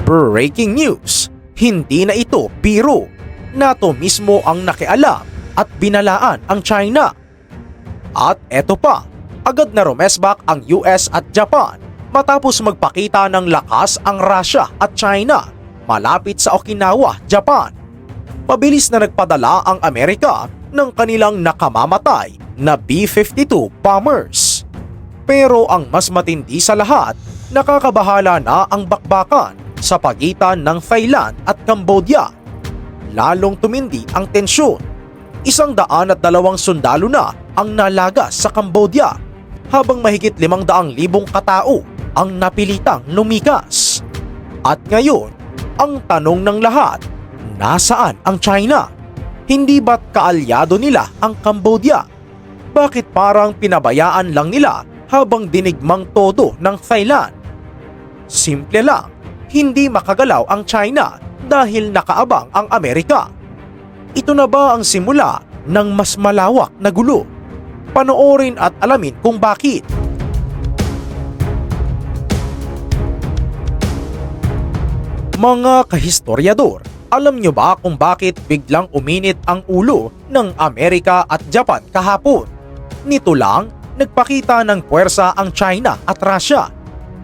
Breaking news! Hindi na ito biro. NATO mismo ang nakialam at binalaan ang China. At eto pa, agad na rumesbak ang US at Japan matapos magpakita ng lakas ang Russia at China malapit sa Okinawa, Japan. Pabilis na nagpadala ang Amerika ng kanilang nakamamatay na B-52 bombers. Pero ang mas matindi sa lahat, nakakabahala na ang bakbakan sa pagitan ng Thailand at Cambodia. Lalong tumindi ang tensyon. 102 sundalo na ang nalagas sa Cambodia, habang mahigit 500,000 katao ang napilitang lumikas. At ngayon, ang tanong ng lahat, nasaan ang China? Hindi ba't kaalyado nila ang Cambodia? Bakit parang pinabayaan lang nila habang dinigmang todo ng Thailand? Simple lang, hindi makagalaw ang China dahil nakaabang ang Amerika. Ito na ba ang simula ng mas malawak na gulo? Panoorin at alamin kung bakit. Mga kahistoryador, alam nyo ba kung bakit biglang uminit ang ulo ng Amerika at Japan kahapon? Nito lang, nagpakita ng puwersa ang China at Russia.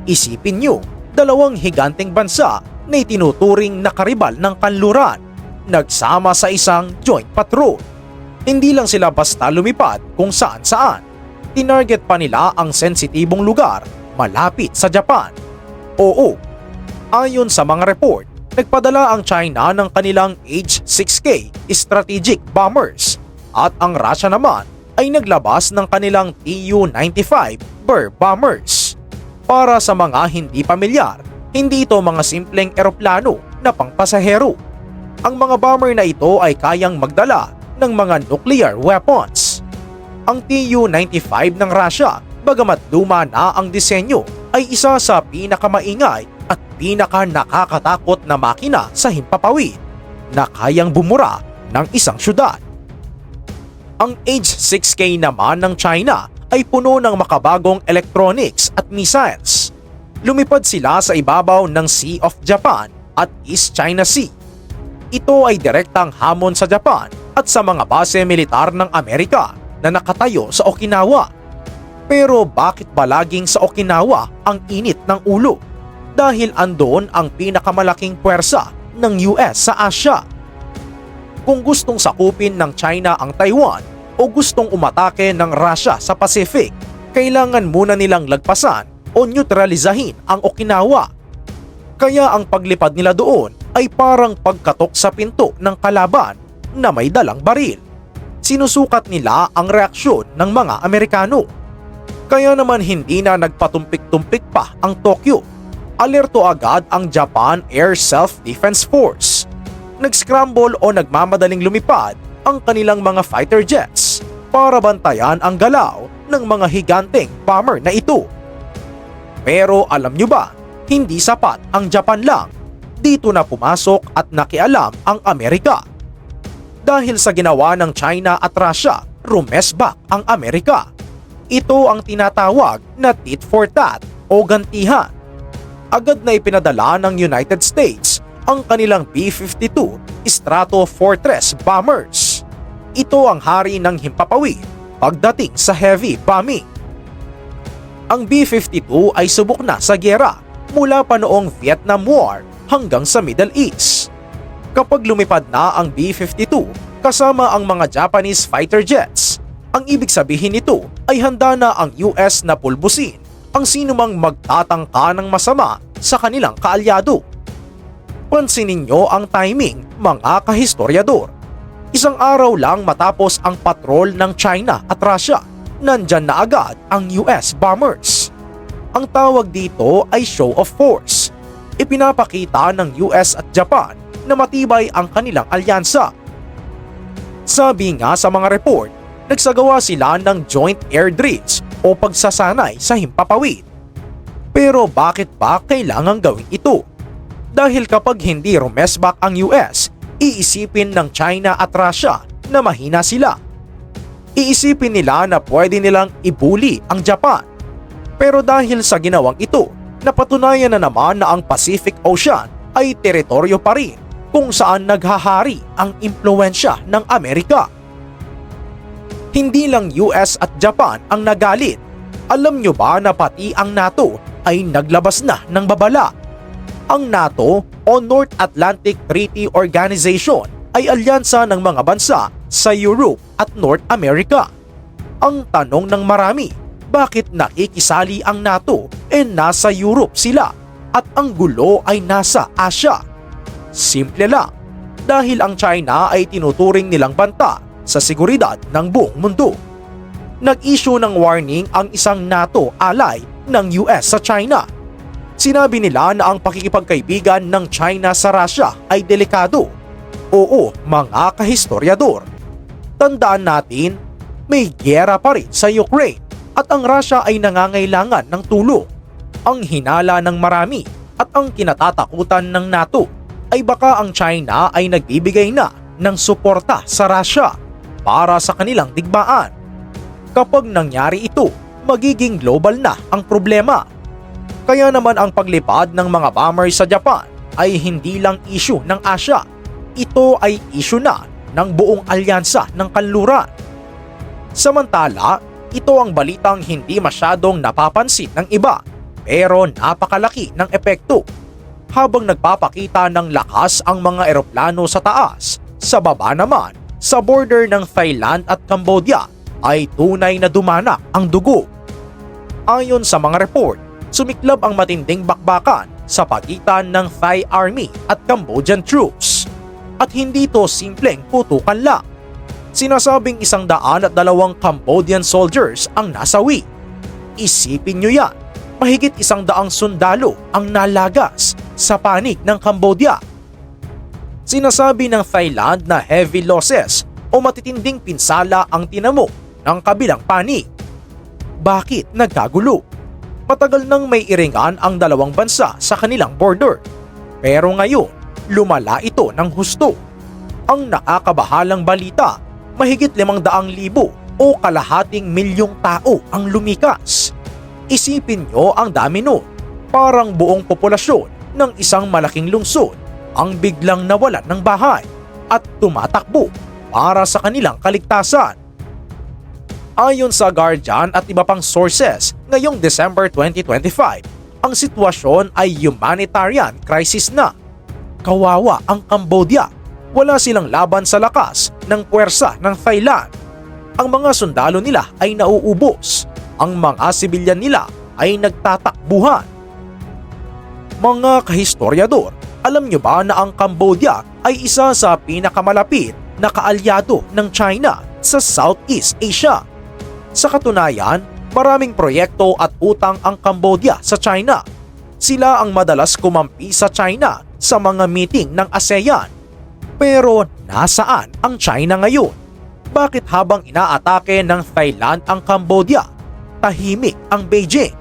Isipin nyo, dalawang higanteng bansa na itinuturing na karibal ng kanluran, nagsama sa isang joint patrol. Hindi lang sila basta lumipad kung saan-saan. Tinarget pa nila ang sensitibong lugar malapit sa Japan. Oo, ayon sa mga report, nagpadala ang China ng kanilang H-6K strategic bombers at ang Russia naman ay naglabas ng kanilang Tu-95 Bear bombers. Para sa mga hindi pamilyar, hindi ito mga simpleng eroplano na pangpasahero. Ang mga bomber na ito ay kayang magdala ng mga nuclear weapons. Ang Tu-95 ng Russia, bagamat luma na ang disenyo, ay isa sa pinakamaingay at pinaka-nakakatakot na makina sa himpapawid na kayang bumura ng isang syudad. Ang H-6K naman ng China ay puno ng makabagong electronics at missiles. Lumipad sila sa ibabaw ng Sea of Japan at East China Sea. Ito ay direktang hamon sa Japan at sa mga base militar ng Amerika na nakatayo sa Okinawa. Pero bakit ba laging sa Okinawa ang init ng ulo? Dahil andoon ang pinakamalaking puwersa ng US sa Asia. Kung gustong sakupin ng China ang Taiwan o gustong umatake ng Russia sa Pacific, kailangan muna nilang lagpasan o neutralizahin ang Okinawa. Kaya ang paglipad nila doon ay parang pagkatok sa pinto ng kalaban na may dalang baril. Sinusukat nila ang reaksyon ng mga Amerikano. Kaya naman hindi na nagpatumpik-tumpik pa ang Tokyo. Alerto agad ang Japan Air Self-Defense Force. Nag-scramble o nagmamadaling lumipad ang kanilang mga fighter jets para bantayan ang galaw ng mga higanteng bomber na ito. Pero alam nyo ba, hindi sapat ang Japan lang. Dito na pumasok at nakialam ang Amerika. Dahil sa ginawa ng China at Russia, rumesbak ang Amerika. Ito ang tinatawag na tit for tat o gantihan. Agad na ipinadala ng United States ang kanilang B-52 Stratofortress bombers. Ito ang hari ng himpapawid pagdating sa heavy bombing. Ang B-52 ay subok na sa giyera mula pa noong Vietnam War hanggang sa Middle East. Kapag lumipad na ang B-52 kasama ang mga Japanese fighter jets, ang ibig sabihin nito ay handa na ang US na pulbusin ang sinumang magtatangka ng masama sa kanilang kaalyado. Pansinin nyo ang timing, mga kahistoryador. Isang araw lang matapos ang patrol ng China at Russia, nandyan na agad ang US bombers. Ang tawag dito ay show of force. Ipinapakita ng US at Japan na matibay ang kanilang alyansa. Sabi nga sa mga report, nagsagawa sila ng joint air drills o pagsasanay sa himpapawid. Pero bakit ba kailangang gawin ito? Dahil kapag hindi rumesbak ang US, iisipin ng China at Russia na mahina sila. Iisipin nila na pwede nilang ibuli ang Japan. Pero dahil sa ginawang ito, napatunayan na naman na ang Pacific Ocean ay teritoryo pa rin kung saan naghahari ang impluwensya ng Amerika. Hindi lang US at Japan ang nagalit. Alam nyo ba na pati ang NATO ay naglabas na ng babala? Ang NATO o North Atlantic Treaty Organization ay alyansa ng mga bansa sa Europe at North America. Ang tanong ng marami, bakit nakikisali ang NATO nasa Europe sila at ang gulo ay nasa Asia? Simple lang, dahil ang China ay tinuturing nilang banta sa seguridad ng buong mundo. Nag-issue ng warning ang isang NATO ally ng US sa China. Sinabi nila na ang pakikipagkaibigan ng China sa Russia ay delikado. Oo, mga kahistoryador. Tandaan natin, may giyera pa rin sa Ukraine at ang Russia ay nangangailangan ng tulong. Ang hinala ng marami at ang kinatatakutan ng NATO ay baka ang China ay nagbibigay na ng suporta sa Russia para sa kanilang digmaan. Kapag nangyari ito, magiging global na ang problema. Kaya naman ang paglipad ng mga bombers sa Japan ay hindi lang issue ng Asia. Ito ay issue na ng buong alyansa ng kanluran. Samantala, ito ang balitang hindi masyadong napapansin ng iba pero napakalaki ng epekto. Habang nagpapakita ng lakas ang mga eroplano sa taas, sa baba naman, sa border ng Thailand at Cambodia ay tunay na dumana ang dugo. Ayon sa mga report, sumiklab ang matinding bakbakan sa pagitan ng Thai Army at Cambodian troops. At hindi to simpleng putukan lang. Sinasabing 102 Cambodian soldiers ang nasawi. Isipin nyo yan, mahigit 100 sundalo ang nalagas sa panig ng Cambodia. Sinasabi ng Thailand na heavy losses o matitinding pinsala ang tinamo ng kabilang panig. Bakit nagkagulo? Matagal nang may iringan ang dalawang bansa sa kanilang border. Pero ngayon, lumala ito ng husto. Ang nakakabahalang balita, mahigit 500,000 o kalahating milyong tao ang lumikas. Isipin nyo ang dami nun. Parang buong populasyon ng isang malaking lungsod ang biglang nawalan ng bahay at tumatakbo para sa kanilang kaligtasan. Ayon sa Guardian at iba pang sources, ngayong December 2025, ang sitwasyon ay humanitarian crisis na. Kawawa ang Cambodia. Wala silang laban sa lakas ng puwersa ng Thailand. Ang mga sundalo nila ay nauubos. Ang mga sibilyan nila ay nagtatakbuhan. Mga kahistoryador, alam nyo ba na ang Cambodia ay isa sa pinakamalapit na kaalyado ng China sa Southeast Asia? Sa katunayan, maraming proyekto at utang ang Cambodia sa China. Sila ang madalas kumampi sa China sa mga meeting ng ASEAN. Pero nasaan ang China ngayon? Bakit habang inaatake ng Thailand ang Cambodia, tahimik ang Beijing?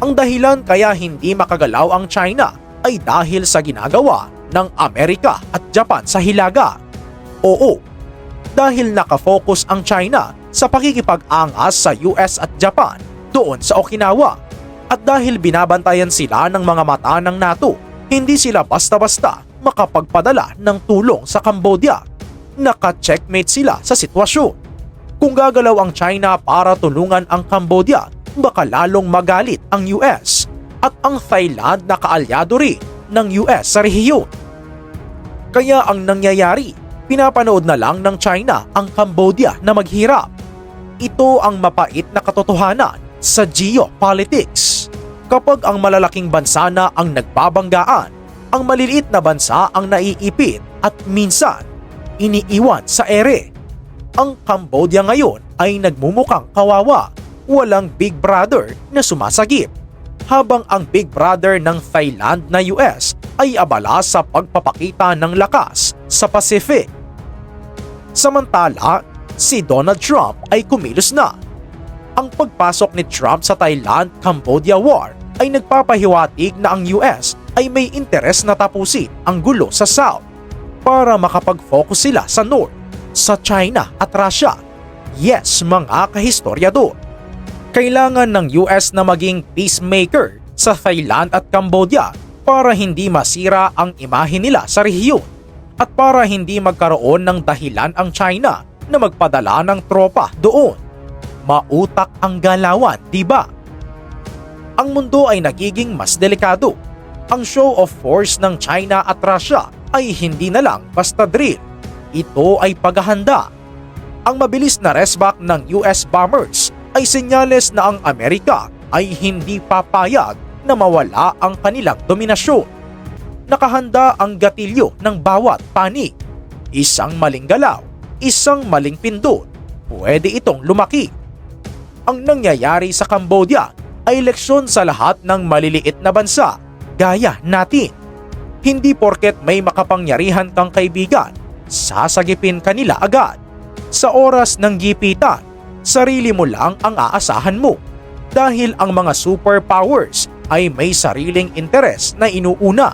Ang dahilan kaya hindi makagalaw ang China ay dahil sa ginagawa ng Amerika at Japan sa Hilaga. Oo, dahil nakafocus ang China sa pakikipag-angas sa US at Japan doon sa Okinawa. At dahil binabantayan sila ng mga mata ng NATO, hindi sila basta-basta makapagpadala ng tulong sa Cambodia. Naka-checkmate sila sa sitwasyon. Kung gagalaw ang China para tulungan ang Cambodia, baka lalong magalit ang US at ang Thailand na kaalyado rin ng US sa rehiyon. Kaya ang nangyayari, pinapanood na lang ng China ang Cambodia na maghirap. Ito ang mapait na katotohanan sa geopolitics. Kapag ang malalaking bansa na ang nagbabanggaan, ang maliliit na bansa ang naiipit at minsan iniiwan sa ere. Ang Cambodia ngayon ay nagmumukhang kawawa, walang Big Brother na sumasagip. Habang ang Big Brother ng Thailand na US ay abala sa pagpapakita ng lakas sa Pacific. Samantala, si Donald Trump ay kumilos na. Ang pagpasok ni Trump sa Thailand-Cambodia War ay nagpapahiwatig na ang US ay may interes na tapusin ang gulo sa South para makapag-focus sila sa North, sa China at Russia. Yes, mga kahistoryador. Kailangan ng US na maging peacemaker sa Thailand at Cambodia para hindi masira ang imahe nila sa rehiyon at para hindi magkaroon ng dahilan ang China na magpadala ng tropa doon. Mautak ang galawan, di ba? Ang mundo ay nagiging mas delikado. Ang show of force ng China at Russia ay hindi na lang basta drill. Ito ay paghahanda. Ang mabilis na resback ng US bombers ay senyales na ang Amerika ay hindi papayag na mawala ang kanilang dominasyon. Nakahanda ang gatilyo ng bawat panig. Isang maling galaw, isang maling pindot, pwede itong lumaki. Ang nangyayari sa Cambodia ay leksyon sa lahat ng maliliit na bansa, gaya natin. Hindi porket may makapangyarihan kang kaibigan, sasagipin kanila agad. Sa oras ng gipitan, sarili mo lang ang aasahan mo dahil ang mga superpowers ay may sariling interes na inuuna.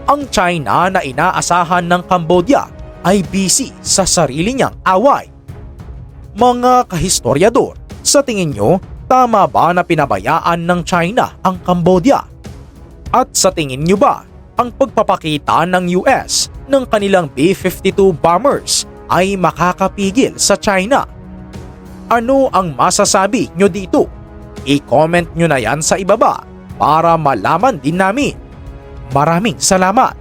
Ang China na inaasahan ng Cambodia ay busy sa sarili niyang away. Mga kahistoryador, sa tingin nyo, tama ba na pinabayaan ng China ang Cambodia? At sa tingin nyo ba, ang pagpapakita ng US ng kanilang B-52 bombers ay makakapigil sa China? Ano ang masasabi nyo dito? I-comment nyo na yan sa ibaba para malaman din namin. Maraming salamat!